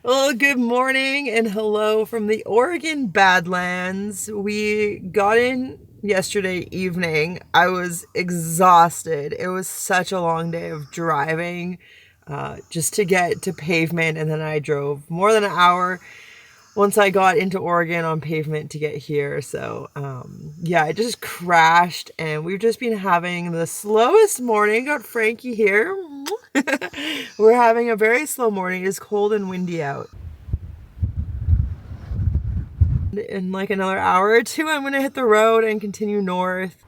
Well, good morning and hello from the Oregon Badlands. We got in yesterday evening. I was exhausted. It was such a long day of driving just to get to pavement, and then I drove more than an hour once I got into Oregon on pavement to get here. So yeah, I just crashed, and we've just been having the slowest morning. Got Frankie here. We're having a very slow morning. It's cold and windy out. In like another hour or two, I'm gonna hit the road and continue north.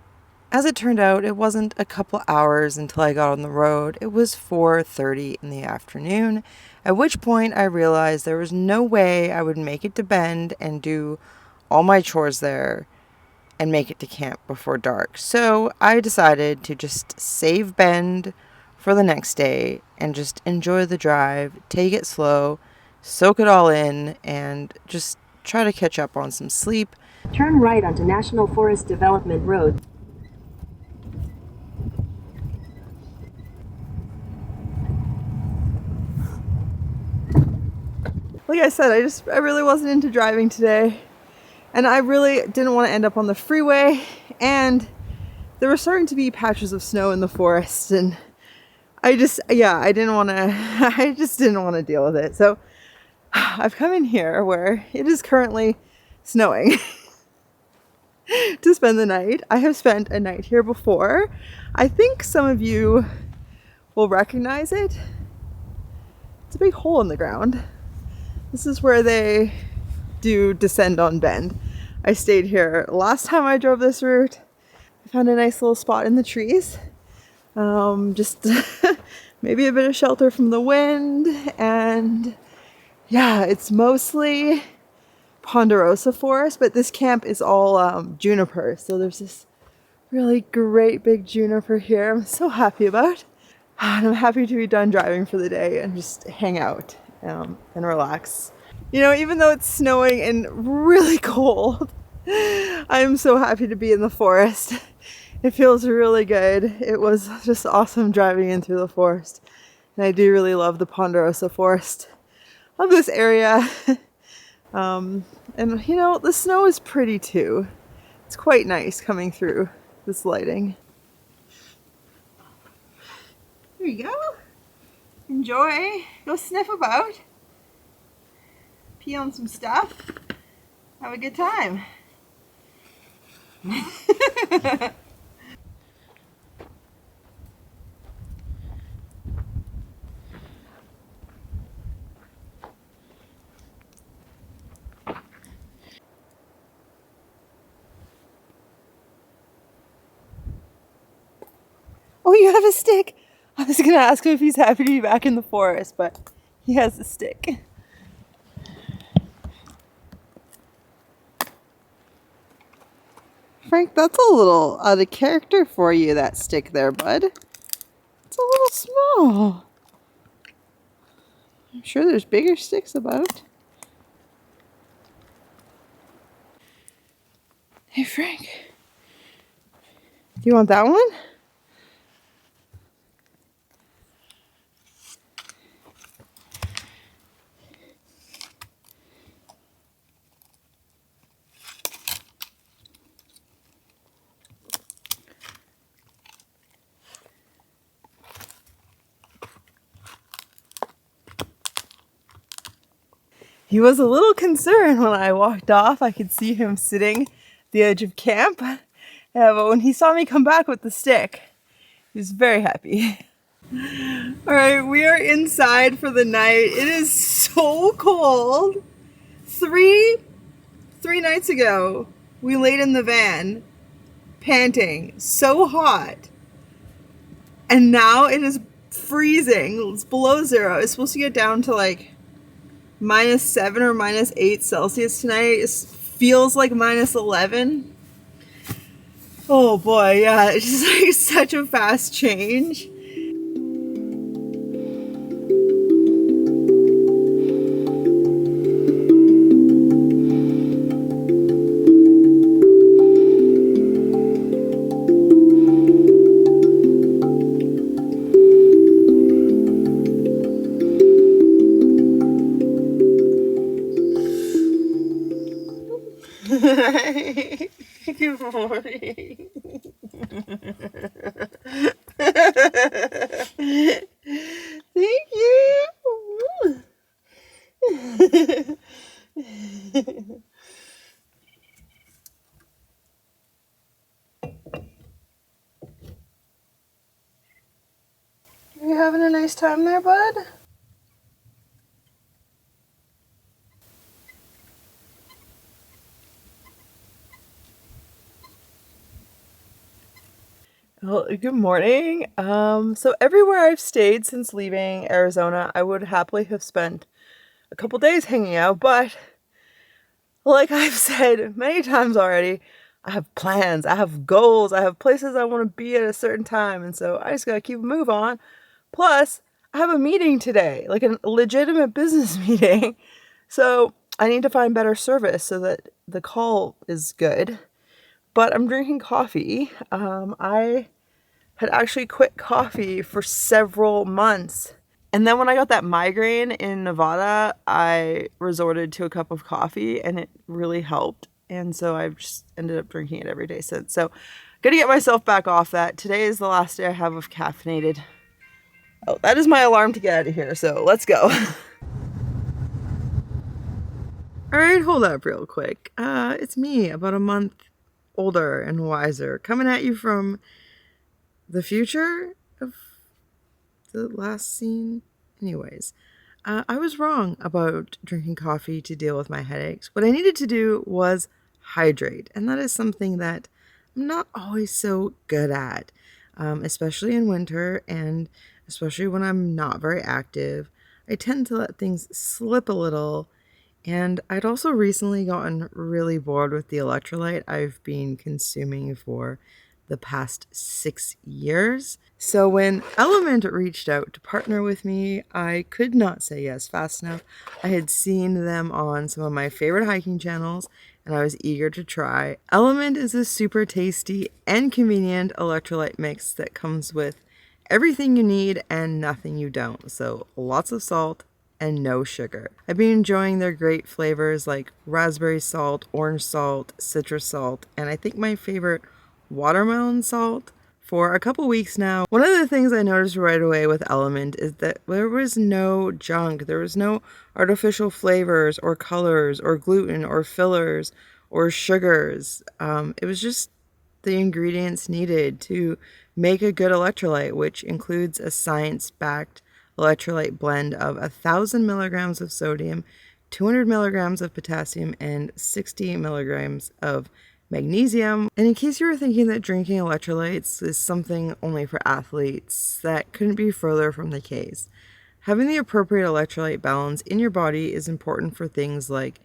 As it turned out, it wasn't a couple hours until I got on the road. It was 4:30 in the afternoon, at which point I realized there was no way I would make it to Bend and do all my chores there and make it to camp before dark. So I decided to just save Bend for the next day and just enjoy the drive, take it slow, soak it all in, and just try to catch up on some sleep. Turn right onto National Forest Development Road. Like I said, I really wasn't into driving today, and I really didn't want to end up on the freeway, and there were starting to be patches of snow in the forest, and I just didn't want to I just didn't want to deal with it. So I've come in here where it is currently snowing to spend the night. I have spent a night here before. I think some of you will recognize it. It's a big hole in the ground. This is where they do descend on Bend. I stayed here last time I drove this route. I found a nice little spot in the trees. Just maybe a bit of shelter from the wind, and yeah, it's mostly ponderosa forest, but this camp is all juniper. So there's this really great big juniper here. I'm so happy about. And I'm happy to be done driving for the day and just hang out and relax. You know, even though it's snowing and really cold, I'm so happy to be in the forest. It feels really good. It was just awesome driving in through the forest. And I do really love the ponderosa forest of this area. And you know, the snow is pretty too. It's quite nice coming through this lighting. There you go. Enjoy. Go sniff about. Pee on some stuff. Have a good time. Oh, you have a stick. I was gonna ask him if he's happy to be back in the forest, but he has a stick. Frank, that's a little out of character for you, that stick there, bud. It's a little small. I'm sure there's bigger sticks about. Hey, Frank. Do you want that one? He was a little concerned when I walked off. I could see him sitting at the edge of camp. But when he saw me come back with the stick, he was very happy. All right, we are inside for the night. It is so cold. Three nights ago, we laid in the van, panting, so hot. And now it is freezing. It's below zero. It's supposed to get down to like -7 or -8 Celsius tonight. It feels like -11. Oh boy, yeah, it's just like such a fast change. Good morning. Thank you. Are you having a nice time there, bud? Well, good morning. So everywhere I've stayed since leaving Arizona, I would happily have spent a couple days hanging out, but like I've said many times already, I have plans, I have goals, I have places I want to be at a certain time, and so I just gotta keep a move on. Plus, I have a meeting today, like a legitimate business meeting, so I need to find better service so that the call is good. But I'm drinking coffee. I had actually quit coffee for several months. And then when I got that migraine in Nevada, I resorted to a cup of coffee and it really helped. And so I've just ended up drinking it every day since. So gonna get myself back off that. Today is the last day I have of caffeinated. Oh, that is my alarm to get out of here. So let's go. All right, hold up real quick. It's me, about a month older and wiser, coming at you from the future of the last scene. Anyways, I was wrong about drinking coffee to deal with my headaches. What I needed to do was hydrate, and that is something that I'm not always so good at, especially in winter and especially when I'm not very active. I tend to let things slip a little, and I'd also recently gotten really bored with the electrolyte I've been consuming for the past 6 years. So when Element reached out to partner with me, I could not say yes fast enough. I had seen them on some of my favorite hiking channels and I was eager to try. Element is a super tasty and convenient electrolyte mix that comes with everything you need and nothing you don't. So lots of salt and no sugar. I've been enjoying their great flavors like raspberry salt, orange salt, citrus salt, and I think my favorite, watermelon salt, for a couple weeks now. One of the things I noticed right away with Element is that there was no junk. There was no artificial flavors or colors or gluten or fillers or sugars. It was just the ingredients needed to make a good electrolyte, which includes a science-backed electrolyte blend of 1,000 milligrams of sodium, 200 milligrams of potassium, and 60 milligrams of magnesium. And in case you were thinking that drinking electrolytes is something only for athletes, that couldn't be further from the case. Having the appropriate electrolyte balance in your body is important for things like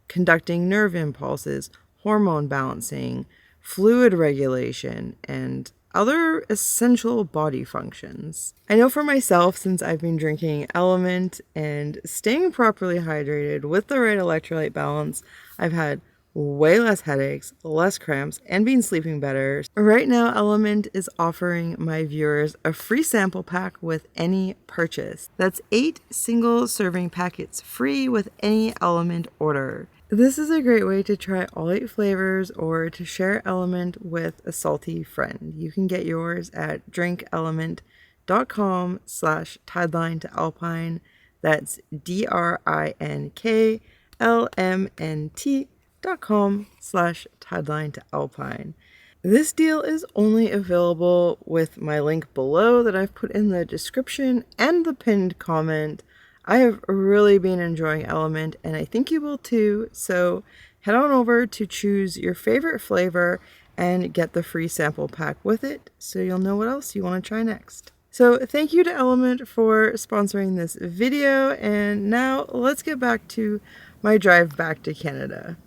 conducting nerve impulses, hormone balancing, fluid regulation, and other essential body functions. I know for myself, since I've been drinking Element and staying properly hydrated with the right electrolyte balance, I've had way less headaches, less cramps, and been sleeping better. Right now, Element is offering my viewers a free sample pack with any purchase. That's 8 single serving packets free with any Element order. This is a great way to try all 8 flavors or to share Element with a salty friend. You can get yours at drinkelement.com/tidelinetoalpine. That's drinkLMNT.com/tidelinetoalpine. This deal is only available with my link below that I've put in the description and the pinned comment. I have really been enjoying Element and I think you will too, so head on over to choose your favorite flavor and get the free sample pack with it so you'll know what else you want to try next. So thank you to Element for sponsoring this video, and now let's get back to my drive back to Canada.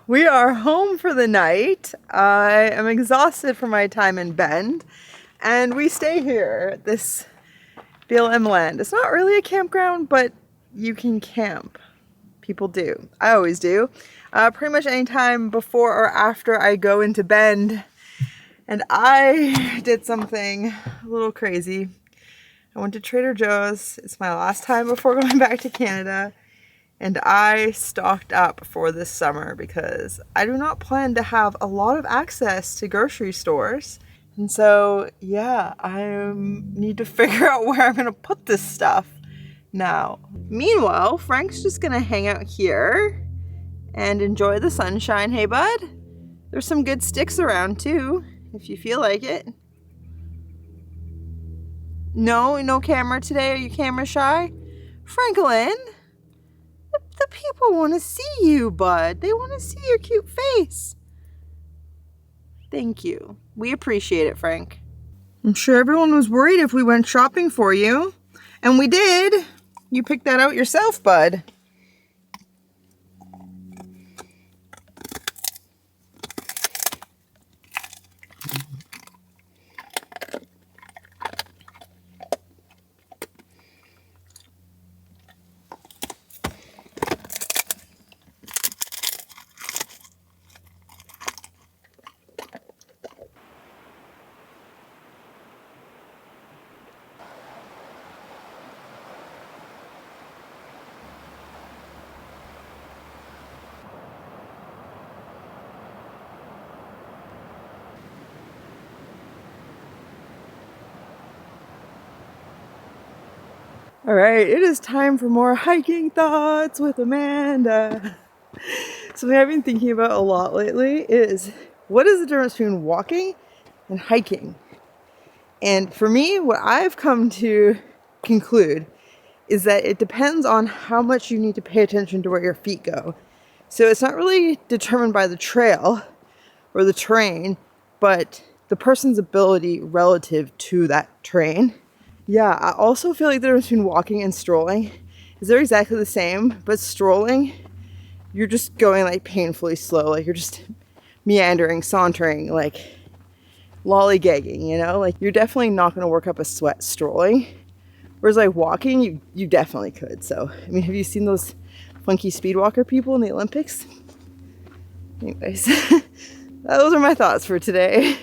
We are home for the night. I am exhausted from my time in Bend, and we stay here at this BLM land. It's not really a campground, but you can camp. People do. I always do. Pretty much any time before or after I go into Bend. And I did something a little crazy. I went to Trader Joe's. It's my last time before going back to Canada. And I stocked up for this summer because I do not plan to have a lot of access to grocery stores. And so, yeah, I need to figure out where I'm gonna put this stuff now. Meanwhile, Frank's just gonna hang out here and enjoy the sunshine. Hey, bud? There's some good sticks around too, if you feel like it. No camera today? Are you camera shy? Franklin, the people want to see you, bud. They want to see your cute face. Thank you. We appreciate it, Frank. I'm sure everyone was worried if we went shopping for you. And we did. You picked that out yourself, bud. All right, it is time for more hiking thoughts with Amanda. Something I've been thinking about a lot lately is, what is the difference between walking and hiking? And for me, what I've come to conclude is that it depends on how much you need to pay attention to where your feet go. So it's not really determined by the trail or the terrain, but the person's ability relative to that terrain. Yeah, I also feel like the difference between walking and strolling is they're exactly the same, but strolling, you're just going like painfully slow, like you're just meandering, sauntering, like lollygagging, you know? Like you're definitely not gonna work up a sweat strolling. Whereas like walking, you definitely could. So, I mean, have you seen those funky speed walker people in the Olympics? Anyways, those are my thoughts for today.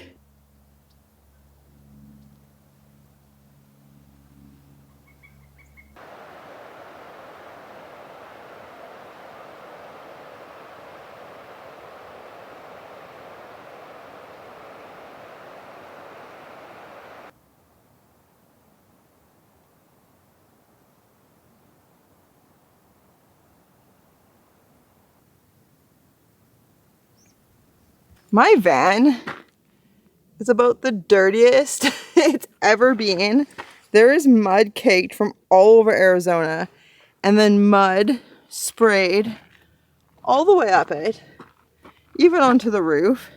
My van is about the dirtiest it's ever been. There is mud caked from all over Arizona and then mud sprayed all the way up it, even onto the roof.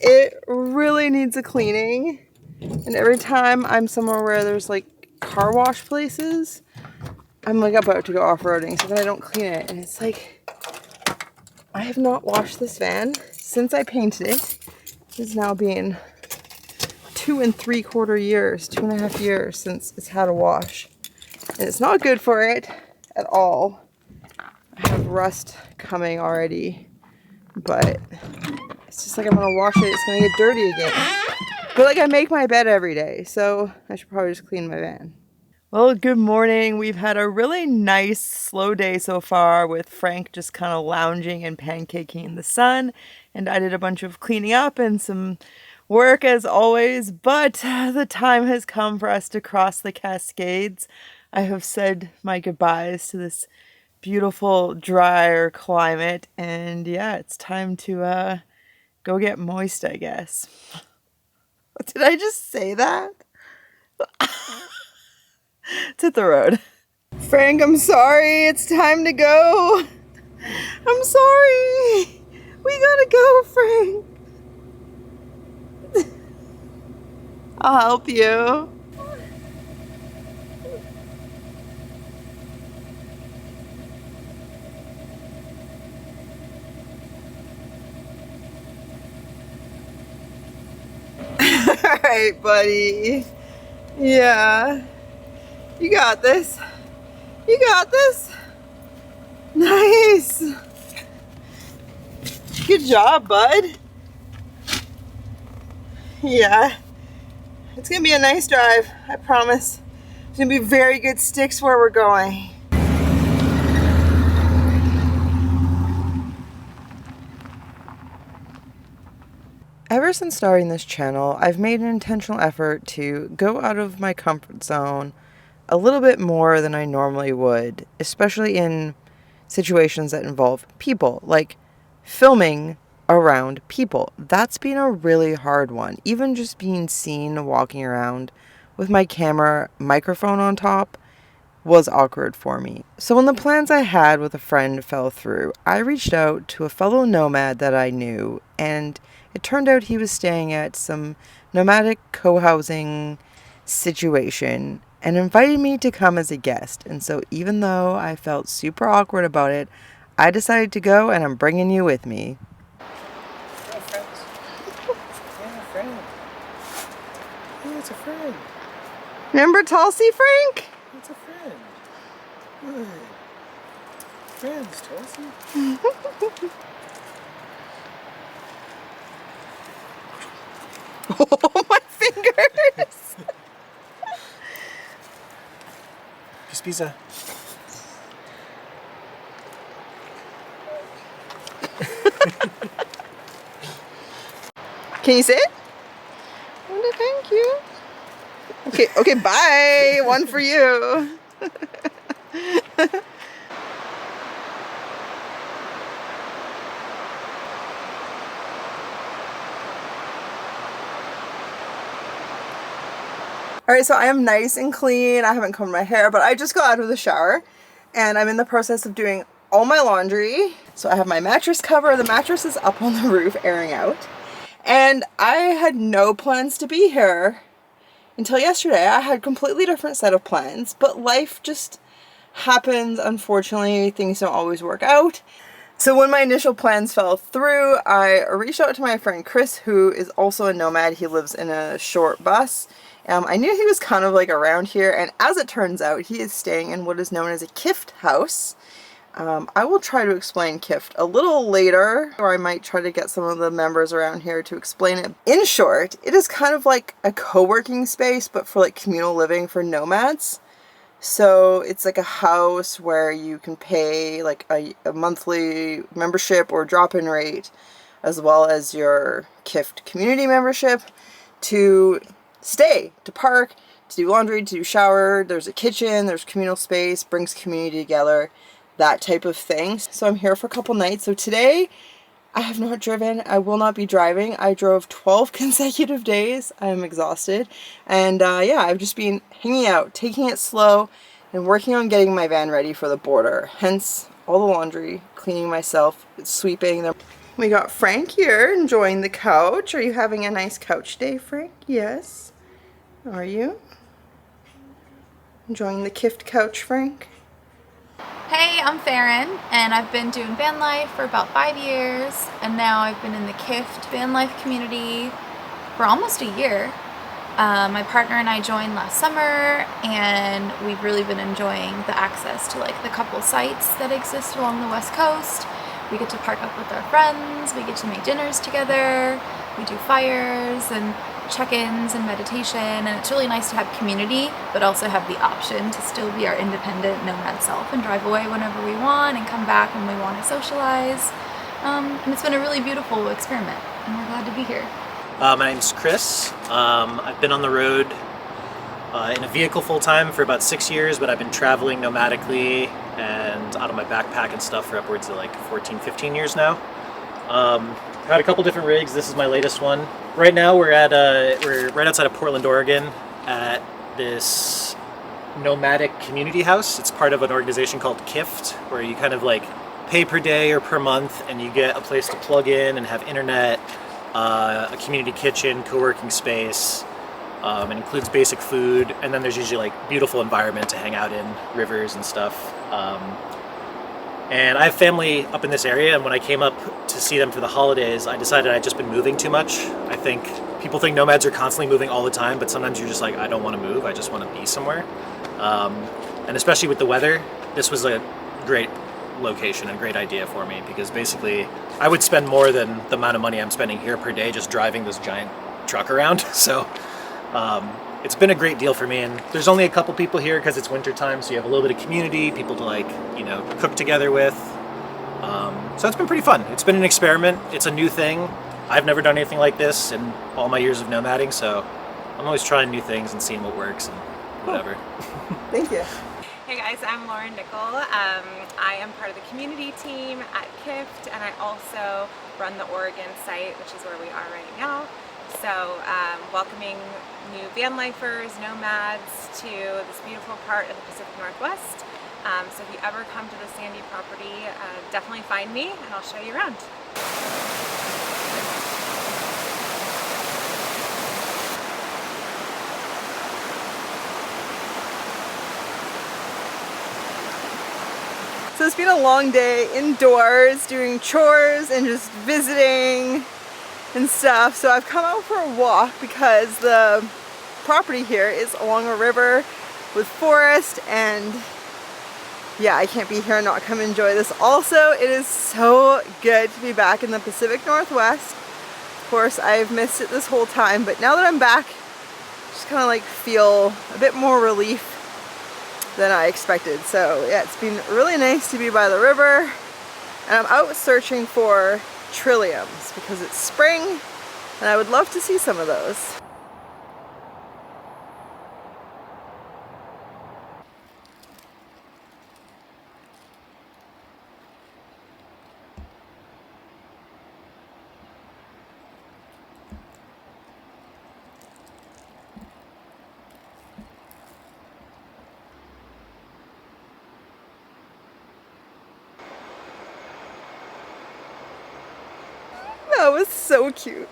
It really needs a cleaning. And every time I'm somewhere where there's like car wash places, I'm like about to go off-roading, so then I don't clean it. And it's like, I have not washed this van since I painted it. It's now been 2.75 years, 2.5 years since it's had a wash. And it's not good for it at all. I have rust coming already, but it's just like I'm gonna wash it, it's gonna get dirty again. But like I make my bed every day, so I should probably just clean my van. Well, good morning. We've had a really nice slow day so far with Frank just kind of lounging and pancaking in the sun. And I did a bunch of cleaning up and some work as always, but the time has come for us to cross the Cascades. I have said my goodbyes to this beautiful, drier climate, and yeah, it's time to go get moist, I guess. Did I just say that? Let's hit the road. Frank, I'm sorry. It's time to go. I'm sorry. We gotta go, Frank. I'll help you. All right, buddy. Yeah. You got this. You got this. Nice. Good job, bud. Yeah. It's gonna be a nice drive, I promise. There's gonna be very good sticks where we're going. Ever since starting this channel, I've made an intentional effort to go out of my comfort zone a little bit more than I normally would, especially in situations that involve people, like filming around people. That's been a really hard one. Even just being seen walking around with my camera microphone on top was awkward for me. So when the plans I had with a friend fell through, I reached out to a fellow nomad that I knew, and it turned out he was staying at some nomadic co-housing situation and invited me to come as a guest. And so even though I felt super awkward about it, I decided to go, and I'm bringing you with me. Yeah, friends. Yeah, friend. Yeah, it's a friend. Remember Tulsi, Frank? It's a friend. Good. Friends, Tulsi. Oh, my fingers! Peace, pizza. Can you sit? Oh, thank you. Okay, bye. One for you. All right, so I am nice and clean. I haven't combed my hair, but I just got out of the shower and I'm in the process of doing all my laundry. So I have my mattress cover. The mattress is up on the roof airing out. And I had no plans to be here until yesterday. I had a completely different set of plans, but life just happens. Unfortunately, things don't always work out. So when my initial plans fell through, I reached out to my friend Chris, who is also a nomad. He lives in a short bus. I knew he was kind of like around here, and as it turns out, he is staying in what is known as a kift house. I will try to explain kift a little later, or I might try to get some of the members around here to explain it. In short, it is kind of like a co-working space, but for like communal living for nomads. So it's like a house where you can pay like a monthly membership or drop-in rate, as well as your kift community membership, to stay, to park, to do laundry, to do shower. There's a kitchen, there's communal space, brings community together, that type of thing. So I'm here for a couple nights. So today I have not driven. I will not be driving. I drove 12 consecutive days. I am exhausted. And yeah, I've just been hanging out, taking it slow, and working on getting my van ready for the border. Hence all the laundry, cleaning myself, sweeping. We got Frank here enjoying the couch. Are you having a nice couch day, Frank? Yes. Are you? Enjoying the kift couch, Frank? Hey, I'm Farron, and I've been doing van life for about 5 years, and now I've been in the Kift van life community for almost a year. My partner and I joined last summer, and we've really been enjoying the access to like the couple sites that exist along the west coast. We get to park up with our friends, we get to make dinners together, we do fires and check-ins and meditation, and it's really nice to have community but also have the option to still be our independent nomad self and drive away whenever we want and come back when we want to socialize. And it's been a really beautiful experiment, and we're glad to be here. My name's Chris. I've been on the road in a vehicle full-time for about 6 years, but I've been traveling nomadically and out of my backpack and stuff for upwards of like 14, 15 years now. I've had a couple different rigs. This is my latest one. Right now we're right outside of Portland, Oregon at this nomadic community house. It's part of an organization called KIFT, where you kind of like pay per day or per month and you get a place to plug in and have internet, a community kitchen, co-working space. It includes basic food, and then there's usually like beautiful environment to hang out in, rivers and stuff. And I have family up in this area, and when I came up to see them for the holidays, I decided I'd just been moving too much. I think people think nomads are constantly moving all the time, but sometimes you're just like, I don't want to move, I just want to be somewhere. And especially with the weather, this was a great location and a great idea for me, because basically I would spend more than the amount of money I'm spending here per day just driving this giant truck around. So it's been a great deal for me, and there's only a couple people here because it's winter time, so you have a little bit of community, people to like, you know, cook together with. So it's been pretty fun. It's been an experiment. It's a new thing. I've never done anything like this in all my years of nomading, so I'm always trying new things and seeing what works and whatever. Thank you. Hey guys, I'm Lauren Nickel. I am part of the community team at KIFT, and I also run the Oregon site, which is where we are right now. So welcoming new van lifers, nomads to this beautiful part of the Pacific Northwest. So if you ever come to the Sandy property, definitely find me and I'll show you around. So it's been a long day indoors doing chores and just visiting and stuff. So I've come out for a walk because the property here is along a river with forest, and yeah, I can't be here and not come enjoy this. Also, it is so good to be back in the Pacific Northwest. Of course, I've missed it this whole time, but now that I'm back, just kind of like feel a bit more relief than I expected. So yeah, it's been really nice to be by the river, and I'm out searching for trilliums because it's spring and I would love to see some of those. That was so cute.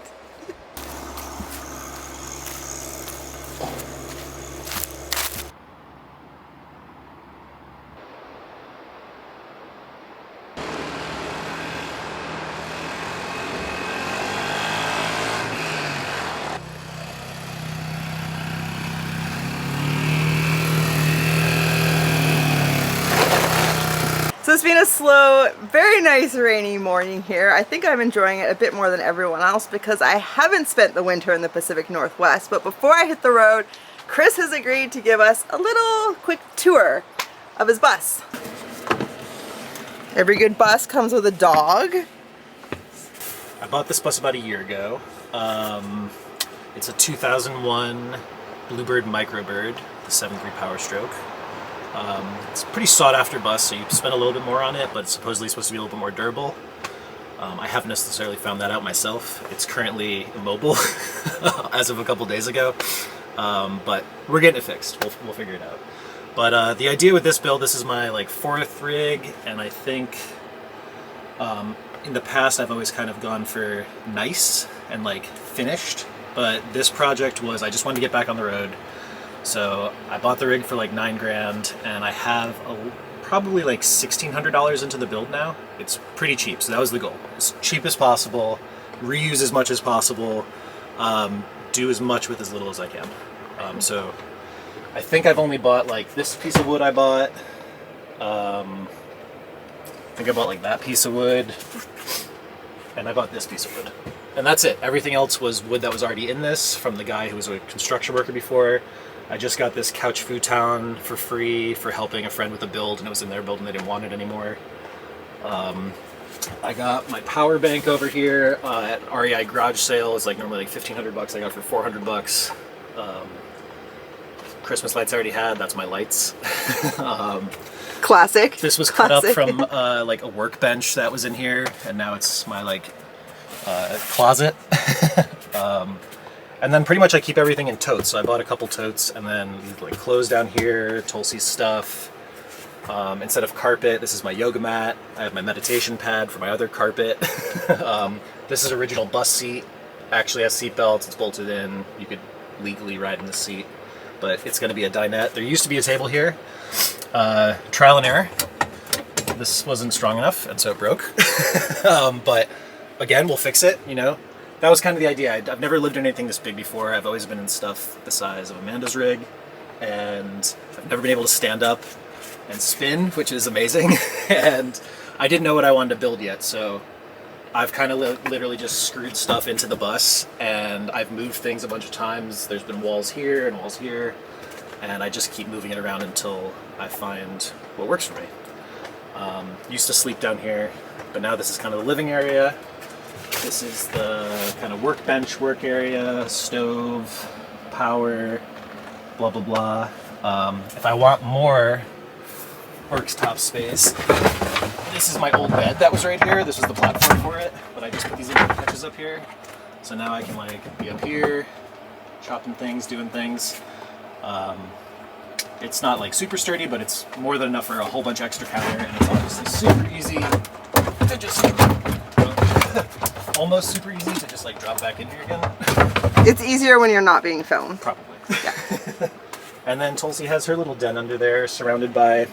So it's been a slow, very nice rainy morning here. I think I'm enjoying it a bit more than everyone else because I haven't spent the winter in the Pacific Northwest. But before I hit the road, Chris has agreed to give us a little quick tour of his bus. Every good bus comes with a dog. I bought this bus about a year ago. It's a 2001 Bluebird Microbird, the 7.3 Power Stroke. It's a pretty sought after bus, so you spend a little bit more on it, but it's supposedly supposed to be a little bit more durable. I haven't necessarily found that out myself. It's currently immobile as of a couple days ago, but we're getting it fixed. We'll figure it out. But the idea with this build, this is my like 4th rig, and I think in the past I've always kind of gone for nice and like finished, but this project was, I just wanted to get back on the road. So I bought the rig for like $9 grand, and I have probably like $1,600 into the build now. It's pretty cheap, so that was the goal. As cheap as possible, reuse as much as possible, do as much with as little as I can. So I think I've only bought like this piece of wood I bought. I think I bought like that piece of wood, and I bought this piece of wood. And that's it. Everything else was wood that was already in this from the guy who was a construction worker before. I just got this couch futon for free for helping a friend with a build, and it was in their build and they didn't want it anymore. I got my power bank over here at REI garage sale. It's like normally like $1,500. I got it for $400. Christmas lights I already had. That's my lights. Classic. This was cut up from like a workbench that was in here, and now it's my like closet. And then pretty much I keep everything in totes. So I bought a couple totes, and then like clothes down here, Tulsi's stuff. Instead of carpet, this is my yoga mat. I have my meditation pad for my other carpet. This is original bus seat. Actually has seat belts. It's bolted in. You could legally ride in the seat, but it's going to be a dinette. There used to be a table here. Trial and error. This wasn't strong enough, and so it broke. But again, we'll fix it. You know. That was kind of the idea. I've never lived in anything this big before. I've always been in stuff the size of Amanda's rig, and I've never been able to stand up and spin, which is amazing. And I didn't know what I wanted to build yet, so I've kind of literally just screwed stuff into the bus, and I've moved things a bunch of times. There's been walls here and walls here, and I just keep moving it around until I find what works for me. Used to sleep down here, but now this is kind of the living area. This is the kind of workbench, work area, stove, power, blah, blah, blah. If I want more worktop space, this is my old bed that was right here. This was the platform for it, but I just put these little benches up here. So now I can like be up here, chopping things, doing things. It's not like super sturdy, but it's more than enough for a whole bunch of extra counter, and it's obviously super easy to just, almost super easy to just like drop back in here again. It's easier when you're not being filmed. Probably. Yeah. And then Tulsi has her little den under there, surrounded by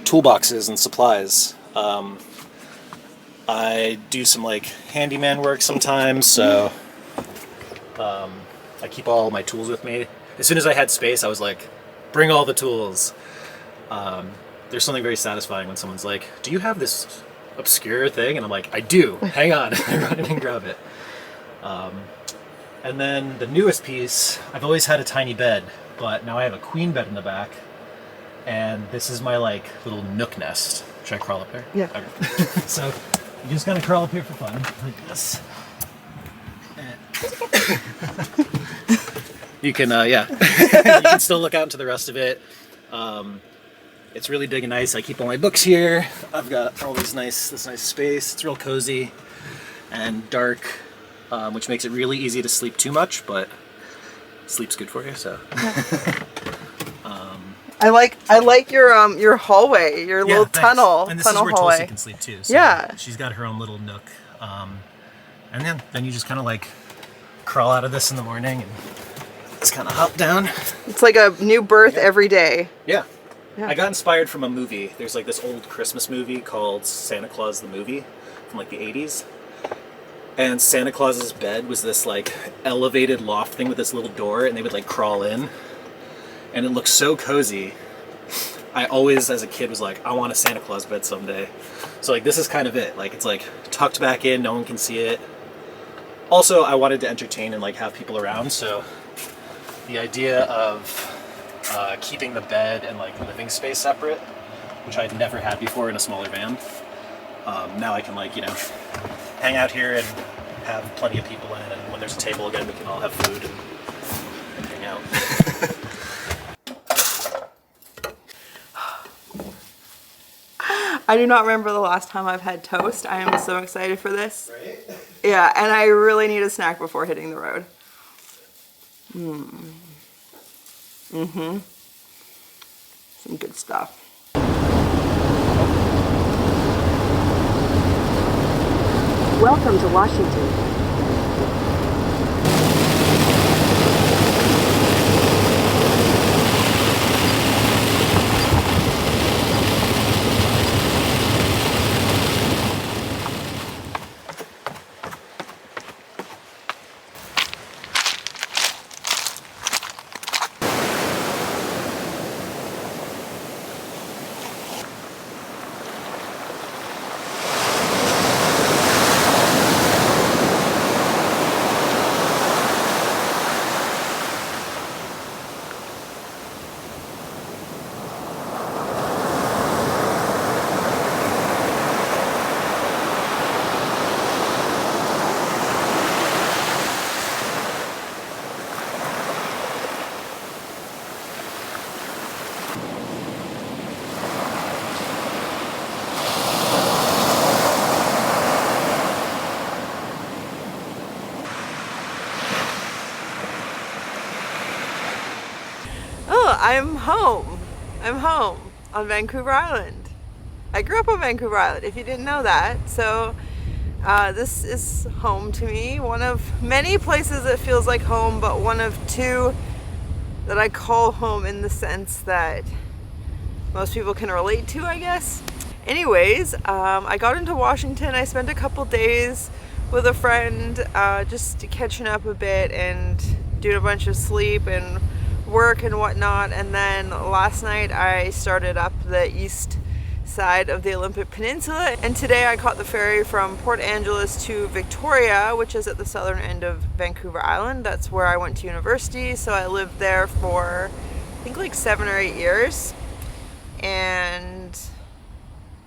toolboxes and supplies. I do some like handyman work sometimes, so I keep all my tools with me. As soon as I had space, I was like, bring all the tools. There's something very satisfying when someone's like, do you have this obscure thing? And I'm like, I do. Hang on. I run in and grab it. And then the newest piece, I've always had a tiny bed, but now I have a queen bed in the back. And this is my like little nook nest. Should I crawl up there? Yeah. Okay. So you just gotta crawl up here for fun, like this. You can, yeah. You can still look out into the rest of it. It's really big and nice. I keep all my books here. I've got all this nice space. It's real cozy and dark, which makes it really easy to sleep too much, but sleep's good for you. So. I like your hallway, your little thanks. tunnel. And this tunnel is where hallway. Tulsi can sleep too. So Yeah. She's got her own little nook. And then you just kind of like crawl out of this in the morning and just kind of hop down. It's like a new birth every day. Yeah. Yeah. I got inspired from a movie. There's like this old Christmas movie called Santa Claus the Movie from like the 80s. And Santa Claus's bed was this like elevated loft thing with this little door, and they would like crawl in. And it looked so cozy. I always, as a kid, was like, I want a Santa Claus bed someday. So like this is kind of it. Like it's like tucked back in, no one can see it. Also, I wanted to entertain and like have people around, so the idea of keeping the bed and like living space separate, which I'd never had before in a smaller van. Now I can like, you know, hang out here and have plenty of people in, and when there's a table again, we can all have food and hang out. I do not remember the last time I've had toast. I am so excited for this. Right? Yeah, and I really need a snack before hitting the road. Some good stuff. Welcome to Washington. I'm home. I'm home on Vancouver Island. I grew up on Vancouver Island, if you didn't know that. So this is home to me. One of many places that feels like home, but one of two that I call home in the sense that most people can relate to, I guess. Anyways, I got into Washington. I spent a couple days with a friend just catching up a bit and doing a bunch of sleep and work and whatnot, and then last night I started up the east side of the Olympic Peninsula, and today I caught the ferry from Port Angeles to Victoria, which is at the southern end of Vancouver Island. That's where I went to university, so I lived there for I think like 7 or 8 years, and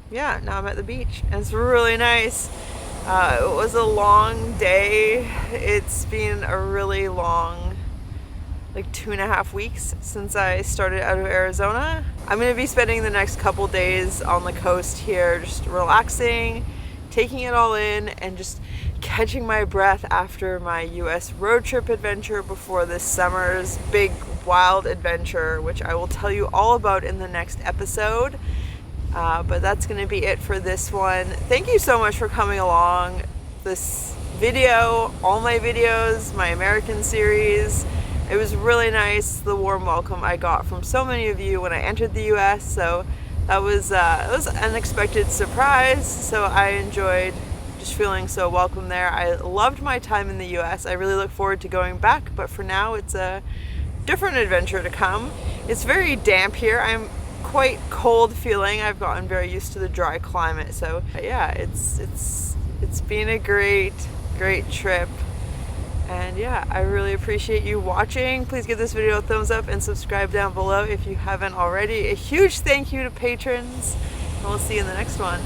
yeah, now I'm at the beach and it's really nice. It was a long day. It's been a really long, like 2.5 weeks since I started out of Arizona. I'm gonna be spending the next couple days on the coast here, just relaxing, taking it all in, and just catching my breath after my US road trip adventure before this summer's big wild adventure, which I will tell you all about in the next episode. But that's going to be it for this one. Thank you so much for coming along. This video, all my videos, my American series, it was really nice, the warm welcome I got from so many of you when I entered the US. So that was an unexpected surprise. So I enjoyed just feeling so welcome there. I loved my time in the US. I really look forward to going back, but for now it's a different adventure to come. It's very damp here. I'm quite cold feeling. I've gotten very used to the dry climate. So yeah, it's been a great trip. And yeah, I really appreciate you watching. Please give this video a thumbs up and subscribe down below if you haven't already. A huge thank you to patrons, and we'll see you in the next one.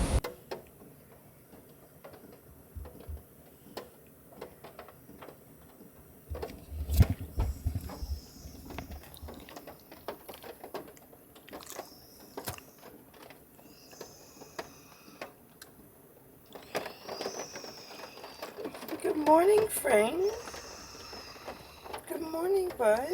Good morning, Frank. Good morning, bud.